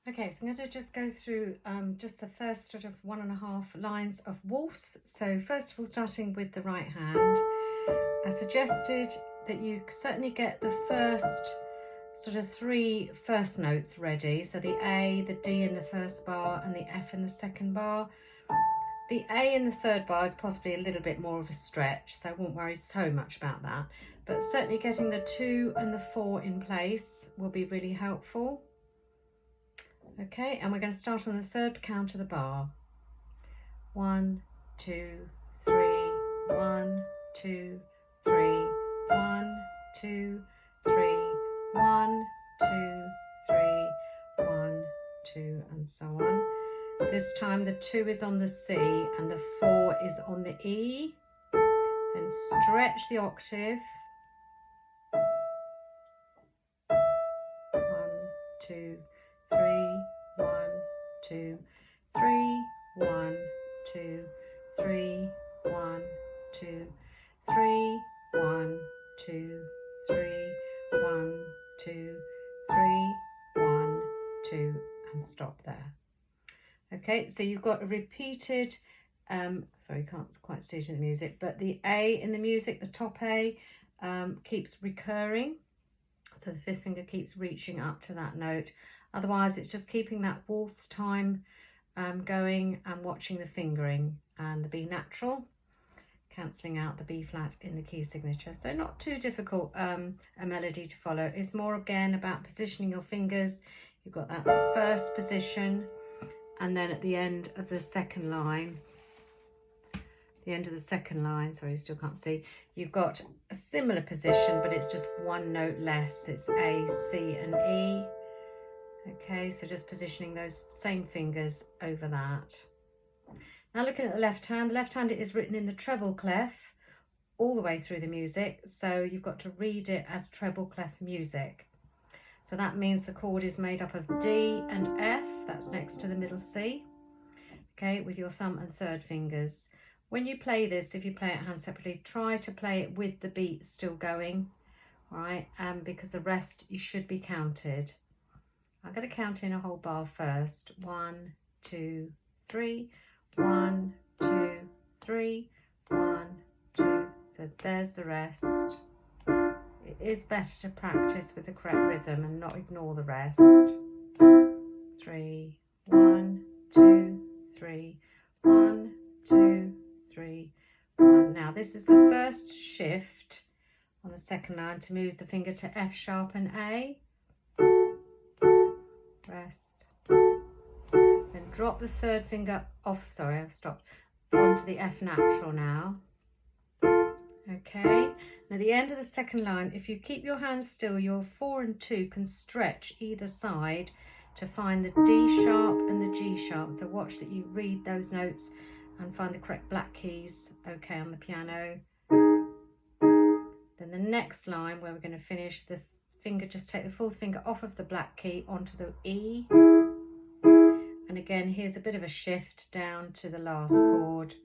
Okay, so I'm going to just go through just the first sort of 1.5 lines of waltz. So first of all, starting with the right hand, I suggested that you certainly get the first sort of 3 first notes ready. So the A, the D in the first bar and the F in the second bar. The A in the third bar is possibly a little bit more of a stretch, so I won't worry so much about that. But certainly getting the 2 and the 4 in place will be really helpful. Okay, and we're going to start on the third count of the bar. 1, 2, 3, 1, 2, 3, 1, 2, 3, 1, 2, 3, 1, 2, and so on. This time the 2 is on the C and the 4 is on the E. Then stretch the octave. 1, 2, 3, 1, 2, 3, 1, 2, 3, 1, 2, 3, 1, 2, 3, 1, 2, 3, 1, 2, and stop there. Okay, so you've got a repeated, sorry, you can't quite see it in the music, but the A in the music, the top A, keeps recurring. So the 5th finger keeps reaching up to that note. Otherwise, it's just keeping that waltz time going and watching the fingering and the B natural, cancelling out the B flat in the key signature. So not too difficult a melody to follow. It's more again about positioning your fingers. You've got that first position, and then at the end of the second line, sorry, you still can't see, you've got a similar position, but it's just 1 note less. It's A, C and E. Okay, so just positioning those same fingers over that. Now looking at the left hand is written in the treble clef all the way through the music, so you've got to read it as treble clef music. So that means the chord is made up of D and F, that's next to the middle C, okay, with your thumb and 3rd fingers. When you play this, if you play it hand separately, try to play it with the beat still going, all right, because the rest you should be counted. I'm going to count in a whole bar first. 1, 2, 3, 1, 2, 3, 1, 2. So there's the rest. It is better to practice with the correct rhythm and not ignore the rest. 3, 1, 2, 3, 1, 2, 3, 1. Now this is the first shift on the second line to move the finger to F sharp and A. Rest. Then drop the 3rd finger off, sorry, I've stopped, onto the F natural now. Okay, now at the end of the second line, if you keep your hands still, your 4 and 2 can stretch either side to find the D sharp and the G sharp. So watch that you read those notes and find the correct black keys, okay, on the piano. Then the next line where we're going to finish, the finger, just take the 4th finger off of the black key onto the E. And again, here's a bit of a shift down to the last chord,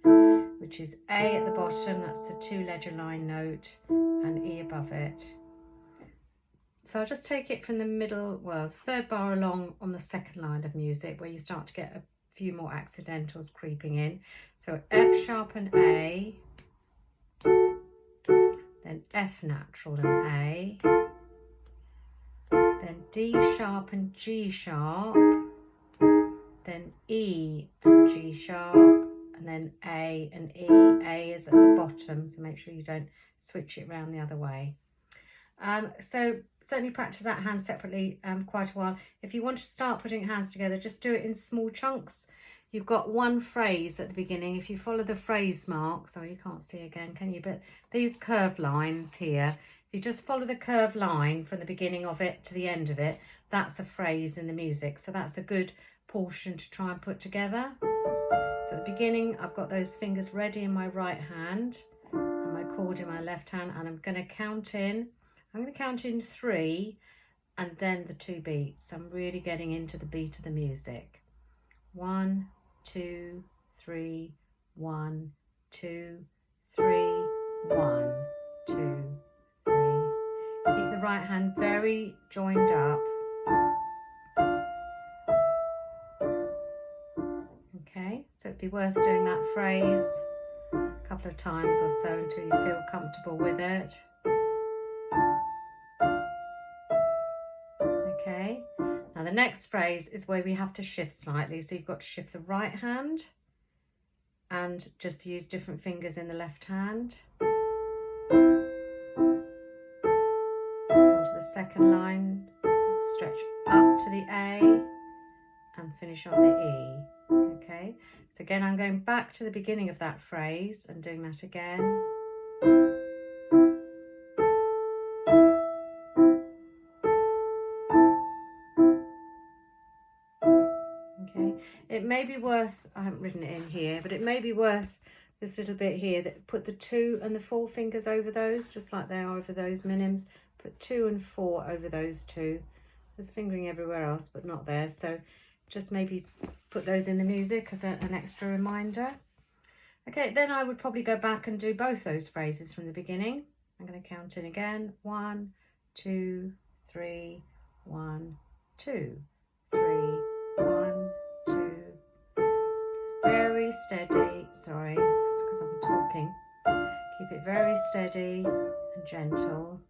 which is A at the bottom, that's the 2 ledger line note, and E above it. So I'll just take it from the middle, well, 3rd bar along on the second line of music, where you start to get a few more accidentals creeping in. So F sharp and A, then F natural and A, then D sharp and G sharp, then E and G sharp, and then A and E. A is at the bottom, so make sure you don't switch it around the other way. So certainly practice that hand separately quite a while. If you want to start putting hands together, just do it in small chunks. You've got 1 phrase at the beginning. If you follow the phrase mark, sorry, you can't see again, can you? But these curved lines here, if you just follow the curved line from the beginning of it to the end of it, that's a phrase in the music. So that's a good portion to try and put together. So at the beginning, I've got those fingers ready in my right hand and my chord in my left hand, and I'm going to count in. I'm going to count in 3 and then the 2 beats. I'm really getting into the beat of the music. 1, 2, 3, 1, 2, 3, 1, 2, 3. Keep the right hand very joined up. So it'd be worth doing that phrase a couple of times or so until you feel comfortable with it. Okay, now the next phrase is where we have to shift slightly. So you've got to shift the right hand and just use different fingers in the left hand. Onto the second line, stretch up to the A and finish on the E. Okay, so again I'm going back to the beginning of that phrase and doing that again. Okay, it may be worth, I haven't written it in here, but it may be worth this little bit here that put the 2 and the 4 fingers over those, just like they are over those minims. Put 2 and 4 over those 2. There's fingering everywhere else, but not there. So just maybe put those in the music as an extra reminder. Okay, then I would probably go back and do both those phrases from the beginning. I'm going to count in again. 1, 2, 3, 1, 2, 3, 1, 2. Very steady. Sorry, it's because I'm talking. Keep it very steady and gentle.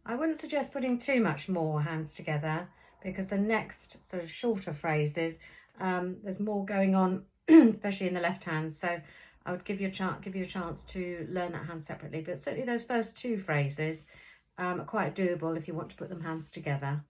I wouldn't suggest putting too much more hands together because the next sort of shorter phrases, there's more going on, especially in the left hand. So I would give you a chance to learn that hand separately. But certainly those first 2 phrases are quite doable if you want to put them hands together.